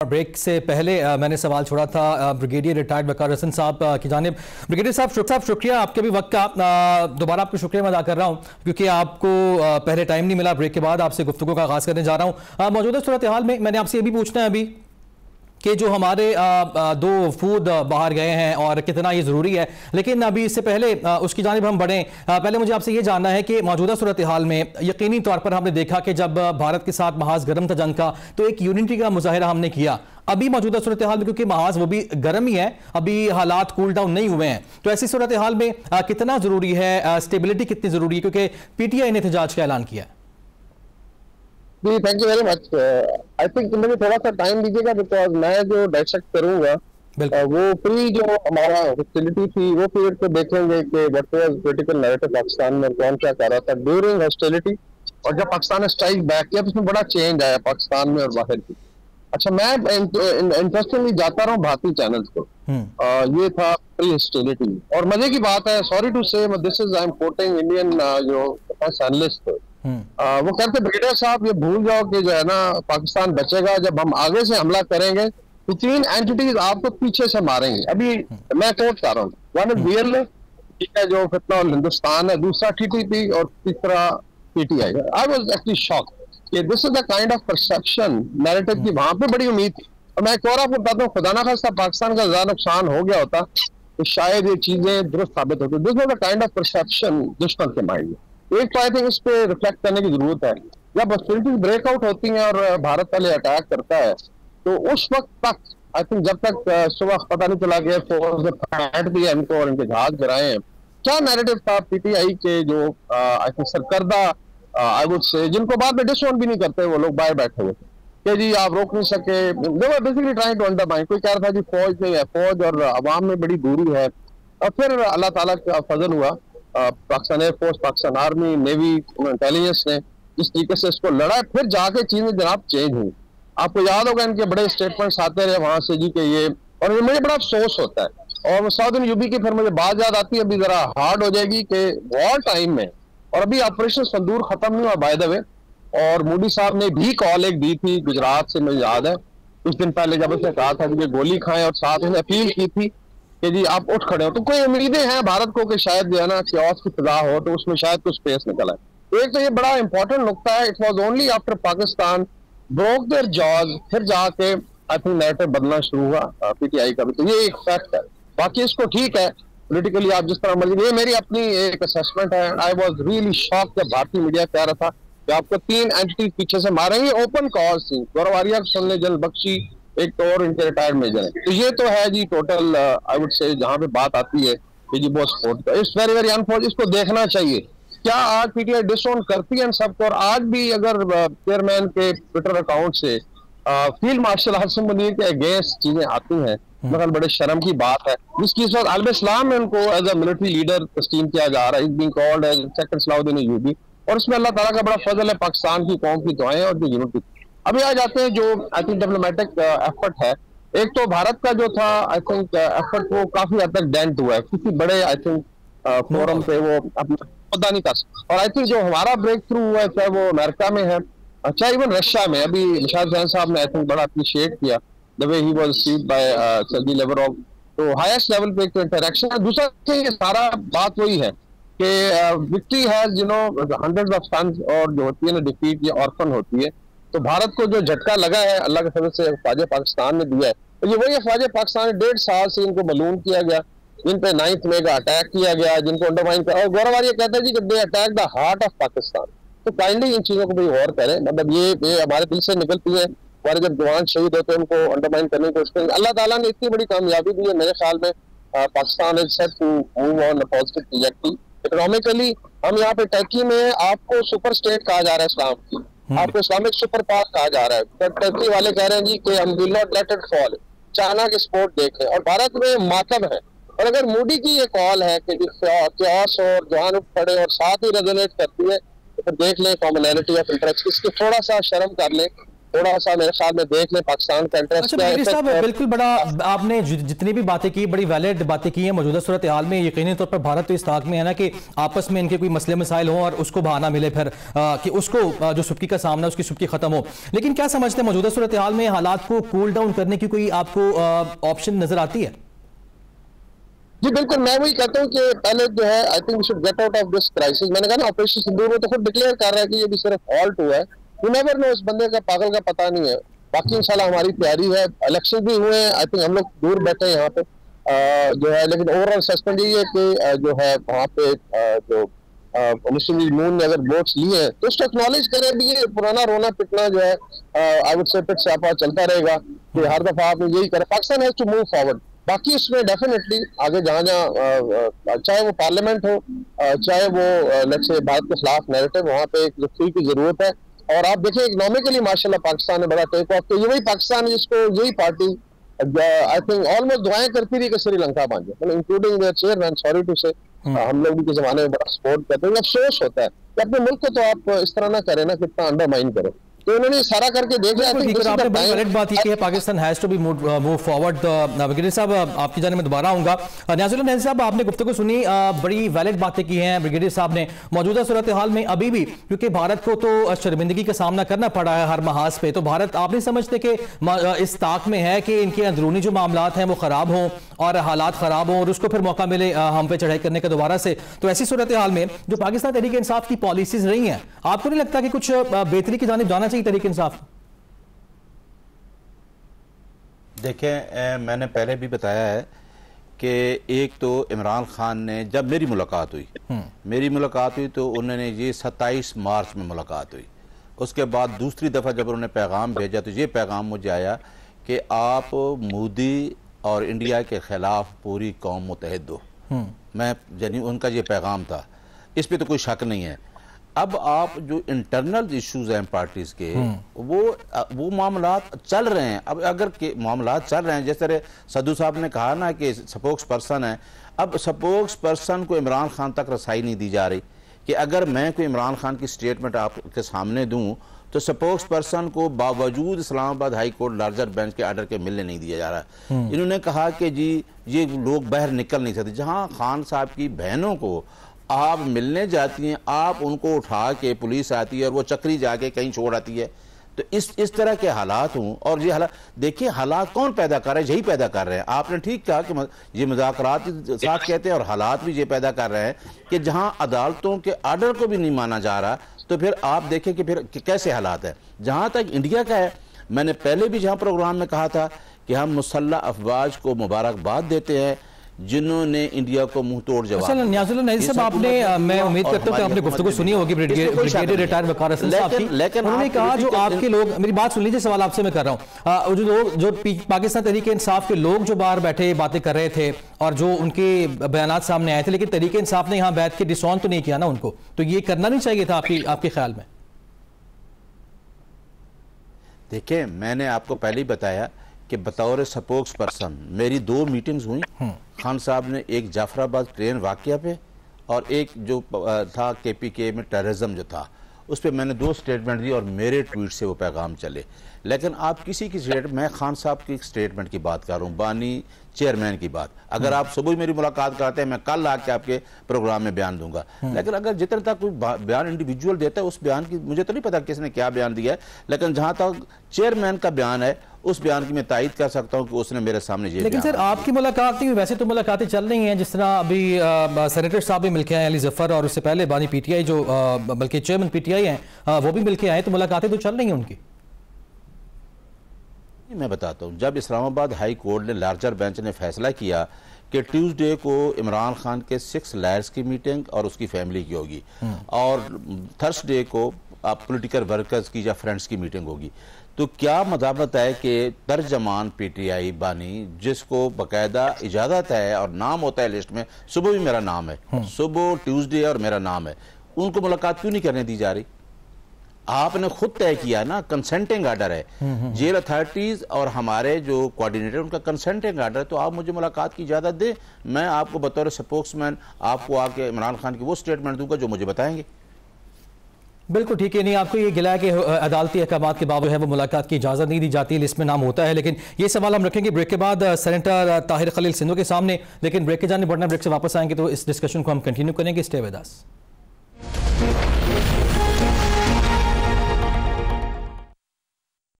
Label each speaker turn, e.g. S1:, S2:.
S1: Break से पहले मैंने सवाल छोड़ा था ब्रिगेडियर रिटायर्ड वकार हसन साहब की जानिब। ब्रिगेडियर साहब शुक्रिया आपके भी वक्त का। दोबारा आपको शुक्रिया मैं अदा कर रहा हूं क्योंकि आपको पहले टाइम नहीं मिला। ब्रेक के बाद आपसे गुफ्तगू का आगाज़ करने जा रहा हूं। मौजूदा सूरत हाल में मैंने आपसे ये भी पूछना है अभी कि जो हमारे दो फूद बाहर गए हैं और कितना ये ज़रूरी है, लेकिन अभी इससे पहले उसकी जानिब हम बढ़ें। पहले मुझे आपसे ये जानना है कि मौजूदा सूरत हाल में यकीनी तौर पर हमने देखा कि जब भारत के साथ महाज गर्म था जंग का, तो एक यूनिटी का मुजाहिरा हमने किया। अभी मौजूदा सूरत हाल में क्योंकि महाज वो भी गर्म ही है, अभी हालात कूल डाउन नहीं हुए हैं, तो ऐसी सूरत हाल में कितना ज़रूरी है, स्टेबिलिटी कितनी ज़रूरी है, क्योंकि PTI ने एहतजाज का ऐलान किया है।
S2: जी thank you very much. I think मुझे थोड़ा सा टाइम दीजिएगा बिकॉज मैं जो डाइसेक्ट करूंगा वो प्री जो हमारा हॉस्टिलिटी थी वो पीरियड को देखेंगे कि what was critical narrative Pakistan में कौन क्या कर रहा था ड्यूरिंग हॉस्टिलिटी, और जब पाकिस्तान ने स्ट्राइक बैक किया तो उसमें बड़ा चेंज आया पाकिस्तान में और बाहर की। अच्छा, मैं इंटरेस्टिंगली जाता रहा भारतीय चैनल्स को। ये था प्री हॉस्टिलिटी, और मजे की बात है, सॉरी टू से this is I am quoting Indian जो एनालिस्ट थे, वो कहते ब्रिगेडियर साहब ये भूल जाओ कि जो है ना पाकिस्तान बचेगा जब हम आगे से हमला करेंगे तो तीन एंटिटीज आपको पीछे से मारेंगे। अभी मैं कोट कर रहा हूँ, वन इज BLA, ठीक है, जो फितना और हिंदुस्तान है, दूसरा TTP और तीसरा PTI। I was actually shock कि this is the kind of perception narrative की वहां पे बड़ी उम्मीद थी। और मैं एक और आपको बताता हूँ, खुदा ना खास्ता पाकिस्तान का ज्यादा नुकसान हो गया होता तो शायद ये चीजें दुरुस्त साबित होती। This was the kind of perception दुश्मन के माइंड में। एक तो आई थिंक इस पे रिफ्लेक्ट करने की जरूरत है। जब हॉस्टिलिटीज ब्रेकआउट होती हैं और भारत पहले अटैक करता है तो उस वक्त तक आई थिंक जब तक सुबह पता नहीं चला गया फोर्स ने फाड़ दिया इनको और इनके जहाज गिराए हैं, क्या नैरेटिव था PTI के जो I think सरकर्दा I would say, जिनको बाद में डिसऑन भी नहीं करते, वो लोग बाहर बैठे हुए कि जी आप रोक नहीं सके। They were basically trying to undermine. कोई कह रहा था जी फौज नहीं है, फौज और अवाम में बड़ी दूरी है। और फिर अल्लाह ताला का फजल हुआ, Pakistan air force, Pakistan army, navy, intelligence ने जिस तरीके से इसको लड़ा, फिर जाके चीजें जनाब चेंज हुई। आपको याद होगा इनके बड़े स्टेटमेंट्स आते रहे वहां से जी के ये, और मुझे बड़ा अफसोस होता है। और साउदर्न यूपी की फिर मुझे बात याद आती है, अभी जरा हार्ड हो जाएगी कि वॉर टाइम में, और अभी ऑपरेशन संदूर खत्म नहीं हुआ बाय द वे, और मोदी साहब ने भी कॉल एक दी थी गुजरात से, मुझे याद है कुछ दिन पहले, जब उसने कहा था कि गोली खाएं, और साथ उसने अपील की थी कि जी आप उठ खड़े हो। तो कोई उम्मीदें हैं भारत को कि शायद जो है ना क्योस की फिजा हो तो उसमें शायद कुछ स्पेस निकल आए। एक तो ये बड़ा इंपॉर्टेंट नुकता है, it was only after Pakistan broke their jaws फिर जाके आई थिंक नैरेटिव बदलना शुरू हुआ PTI का भी। तो ये एक फैक्ट है। बाकी इसको ठीक है पोलिटिकली आप जिस तरह मर्जी, ये मेरी अपनी एक असेसमेंट है। आई वाज रियली शॉक जब भारतीय मीडिया कह रहा था कि आपको तीन एंटिटी पीछे से मारेंगे। ओपन कॉज थी, गौरव आर्या को सुनने, जल बख्शी, एक तो और इनके रिटायर्ड मेजर है। तो ये तो है जी टोटल आई वुड से जहां पे बात आती है कि जी बहुत सपोर्ट का, इट्स वेरी वेरी अनफॉर्चुनेट। इसको देखना चाहिए क्या आज PTI डिसऑन करती है इन सबको। और आज भी अगर चेयरमैन के ट्विटर अकाउंट से फील्ड मार्शल आसिम मुनीर के अगेंस्ट चीजें आती हैं, मतलब बड़े शर्म की बात है। जिसकी इस वक्त आलम इस्लाम में उनको एज अ मिलिट्री लीडर तस्लीम किया जा रहा है, being called as second Salahuddin Ayyubi, और इसमें अल्लाह ताला का बड़ा फजल है, पाकिस्तान की कौम की दुआएं और जो यूनिटी। अभी आ जाते हैं जो आई थिंक डिप्लोमेटिक एफर्ट है। एक तो भारत का जो था आई थिंक एफर्ट वो काफी हद तक डेंट हुआ है, किसी बड़े आई थिंक फोरम पे वो अपना मुद्दा नहीं कर सकता। और आई थिंक जो हमारा ब्रेक थ्रू हुआ है, चाहे वो अमेरिका में है, चाहे इवन रशिया में, अभी निशाद जैन साहब ने आई थिंक बड़ा अप्रिशिएट किया the way he was received by Sergey Lavrov. तो हाईएस्ट लेवल पे एक इंटरेक्शन है। दूसरा ये सारा बात वही है कि victory has you know hundreds of sons, और जो होती है ना डिफीट ये ऑर्फन होती है। तो भारत को जो झटका लगा है अल्लाह के फजल से ख्वाज पाकिस्तान ने दिया है, तो ये वही ख्वाज पाकिस्तान 1.5 साल से इनको बलून किया गया, जिन पे 9 मई का अटैक किया गया, जिनको अंडरमाइन किया। और गौरव आर्या कहता है जी कि they attack the heart of Pakistan. तो काइंडली इन चीजों को भी गौर करें, मतलब ये हमारे दिल से निकलती है। हमारे जब जवान शहीद होते हैं उनको अंडरमाइन करने की कोशिश करेंगे। अल्लाह ताला ने इतनी बड़ी कामयाबी दी है, मेरे ख्याल में Pakistan is set to move on a positive trajectory. Economically हम यहाँ पे टर्की में आपको सुपर स्टेट कहा जा रहा है इस्लाम की, आपको इस्लामिक सुपर पावर कहा जा रहा है, पर टर्की वाले कह रहे हैं जी कि हम will not let it fall, China के सपोर्ट देख रहे हैं। और भारत में मातम है, और अगर मोदी की ये कॉल है कि क्योस और जवान उठ पड़े और साथ ही रेजोनेट करती है, तो फिर देख लें कॉमनैलिटी ऑफ इंटरेस्ट, इसकी थोड़ा सा शर्म कर लें। थोड़ा सा मेरे ख्याल में देख लें पाकिस्तान का इंटरेस्ट क्या है।
S1: साहब बिल्कुल बड़ा आपने जितनी भी बातें की बड़ी वैलिड बातें की हैं। मौजूदा सूरत हाल में यकीनी तौर पर भारत तो इस ताक में है ना कि आपस में इनके कोई मसले मसाइल हों और उसको बहाना मिले फिर कि उसको जो सुबकी का सामना उसकी सुबकी खत्म हो। लेकिन क्या समझते हैं मौजूदा सूरत हाल में हालात को कूल डाउन करने की कोई आपको ऑप्शन नजर आती है?
S2: जी बिल्कुल, मैं वही कहता हूँ कि पहले जो है I think we should get out of this crisis. मैंने कहा ना ऑपरेशन सिंदूर में तो खुद डिक्लेयर कर रहा है कि ये भी सिर्फ हॉल्ट हुआ है। यू नेवर नो, इस बंदे का पागल का पता नहीं है। बाकी इंशाल्लाह हमारी तैयारी है, इलेक्शन भी हुए हैं, आई थिंक हम लोग दूर बैठे हैं यहाँ पे जो है। लेकिन ओवरऑल सस्पेंड ये है कि जो है वहाँ पे जो मुस्लिम लीग नून ने अगर वोट्स लिए हैं तो उसको एक्नॉलेज करें भी। ये पुराना रोना पिटना जो है आई वुड से पिट स्यापा चलता रहेगा कि हर दफा आप यही करें। Pakistan has to move forward. बाकी इसमें डेफिनेटली आगे जहाँ जहाँ चाहे वो पार्लियामेंट हो चाहे वो लेट्स से भारत के खिलाफ नैरेटिव, वहाँ पे एक रिफ्यूल की जरूरत है। और आप देखें इकोनॉमिकली माशाल्लाह पाकिस्तान ने बड़ा टेक ऑफ, तो ये वही पाकिस्तान जिसको यही पार्टी आई थिंक ऑलमोस्ट दुआएं करती रही कि श्रीलंका बन जाए, including their chairman. Sorry to say हम लोग भी के जमाने में बड़ा सपोर्ट करते हैं। अफसोस होता है कि अपने मुल्क को तो आप इस तरह ना करें ना, कितना अंडरमाइन करें। तो उन्होंने सारा करके देख लिया।
S1: आपने बड़ी वैलिड बात की है, Pakistan has to be move forward. Brigadier साहब आपकी जाने में दोबारा आऊंगा। न्याजुल्लाह नज़ीर साहब आपने गुफ्तगू सुनी, बड़ी वैलिड बातें की हैं ब्रिगेडियर साहब ने। मौजूदा सूरत हाल में अभी भी क्योंकि भारत को तो शर्मिंदगी का सामना करना पड़ा है हर महाज पे, तो भारत आप नहीं समझते कि इस ताक में है कि इनके अंदरूनी जो मामलात हैं वो खराब हों और हालात खराब हों और उसको फिर मौका मिले हम पे चढ़ाई करने का दोबारा से? तो ऐसी सूरत हाल में जो पाकिस्तान तहरीक इंसाफ की पॉलिसीज रही हैं, आपको नहीं लगता कि कुछ बेहतरी की जानिब जाना चाहिए तहरीक इंसाफ?
S3: देखें, मैंने पहले भी बताया है कि एक तो इमरान खान ने जब मेरी मुलाकात हुई तो उन्होंने ये 27 मार्च में मुलाकात हुई। उसके बाद दूसरी दफ़ा जब उन्होंने पैगाम भेजा तो ये पैगाम मुझे आया कि आप मोदी और इंडिया के खिलाफ पूरी कौम मुतहद हो। मैं यानी उनका ये पैगाम था, इस पर तो कोई शक नहीं है। अब आप जो इंटरनल इश्यूज हैं पार्टीज के वो मामलात चल रहे हैं। अब अगर के मामलात चल रहे हैं, जिस तरह सद्दू साहब ने कहा ना कि स्पोक्स पर्सन है, अब स्पोक्स पर्सन को इमरान खान तक रसाई नहीं दी जा रही कि अगर मैं कोई इमरान खान की स्टेटमेंट आपके सामने दूं तो स्पोक्स पर्सन को बावजूद Islamabad high court larger bench के आर्डर के मिलने नहीं दिया जा रहा। इन्होंने कहा कि जी ये लोग बाहर निकल नहीं सकते। जहां खान साहब की बहनों को आप मिलने जाती हैं, आप उनको उठा के पुलिस आती है और वो चक्री जाके कहीं छोड़ आती है। तो इस तरह के हालात हों, और ये हालात देखिए, हालात कौन पैदा कर रहे हैं? यही पैदा कर रहे हैं। आपने ठीक कहा कि ये मुज़ाकरात साथ कहते हैं और हालात भी ये पैदा कर रहे हैं कि जहां अदालतों के आर्डर को भी नहीं माना जा रहा, तो फिर आप देखें कि फिर कैसे हालात है। जहां तक इंडिया का है, मैंने पहले भी जहां प्रोग्राम में कहा था कि हम मुसल्लह अफवाज को मुबारकबाद देते हैं जिन्होंने इंडिया को मुंह तोड़ जवाब।
S1: न्याजुल्लाह नज़ीर साहब आपने, मैं उम्मीद करता हूं कि आपने गुफ्तगू सुनी होगी ब्रिगेडियर रिटायर्ड वकार हसन साहब की। उन्होंने कहा जो आपके लोग, मेरी बात सुन लीजिए, सवाल आपसे मैं कर रहा हूं, जो पाकिस्तान तहरीक इंसाफ के लोग जो बाहर बैठे बातें कर रहे थे और जो उनके बयानात सामने आए थे, लेकिन तहरीक इंसाफ ने यहां बैठ के डिसऑन तो नहीं किया ना उनको, तो ये करना नहीं चाहिए था आपके ख्याल में?
S3: देखिए, मैंने आपको पहले ही बताया कि बतौर स्पोक्स पर्सन मेरी 2 मीटिंग्स हुई। खान साहब ने एक जाफराबाद ट्रेन वाकया पे और एक जो था KPK में टेररिज्म जो था उस पर मैंने 2 स्टेटमेंट दी और मेरे ट्वीट से वो पैगाम चले। लेकिन आप किसी की स्टेटमेंट, मैं खान साहब की स्टेटमेंट की बात कर रहा हूँ, बानी चेयरमैन की बात। अगर आप सुबह मेरी मुलाकात करते हैं, मैं कल आके आपके प्रोग्राम में बयान दूंगा। लेकिन अगर जितना तक कोई बयान इंडिविजुअल देता है, उस बयान की मुझे तो नहीं पता किसने क्या बयान दिया है, लेकिन जहां तक चेयरमैन का बयान है उस बयान की मैं तायद कर सकता हूं कि उसने मेरे सामने ये।
S1: लेकिन सर आपकी मुलाकात नहीं हुई, वैसे तो मुलाकातें चल रही हैं, जिस तरह अभी सेनेटर साहब भी मिलके आए अली जफर, और उससे पहले बानी PTI जो बल्कि चेयरमैन PTI हैं वो भी मिलके आए, तो मुलाकातें तो चल रही हैं उनकी।
S3: मैं बताता हूं, जब इस्लामाबाद हाई कोर्ट ने लार्जर बेंच ने फैसला किया कि ट्यूसडे को इमरान खान के 6 लायर्स की मीटिंग और उसकी फैमिली की होगी और थर्सडे को पॉलिटिकल वर्कर्स की या फ्रेंड्स की मीटिंग होगी, तो क्या मदामत है कि तर्जमान PTI बानी, जिसको बाकायदा इजाज़त है और नाम होता है लिस्ट में, सुबह भी मेरा नाम है, सुबह ट्यूसडे और मेरा नाम है, उनको मुलाकात क्यों नहीं करने दी जा रही? आपने खुद तय किया ना, कंसेंटिंग आर्डर है, जेल अथॉरिटीज और हमारे जो कोऑर्डिनेटर उनका कंसेंटिंग आर्डर है, तो आप मुझे मुलाकात की इजाज़त दें, मैं आपको बतौर स्पोक्समैन आपको आके इमरान खान की वो स्टेटमेंट दूंगा जो मुझे बताएंगे।
S1: बिल्कुल ठीक है। नहीं, आपको ये गिला है कि अदालती अहकाम के बावजूद है वो मुलाकात की इजाज़त नहीं दी जाती, लिस्ट में नाम होता है, लेकिन ये सवाल हम रखेंगे ब्रेक के बाद सेनेटर ताहिर खलील सिंधु के सामने। लेकिन ब्रेक के जाने बढ़ना, ब्रेक से वापस आएंगे तो इस डिस्कशन को हम कंटिन्यू करेंगे। Stay with us.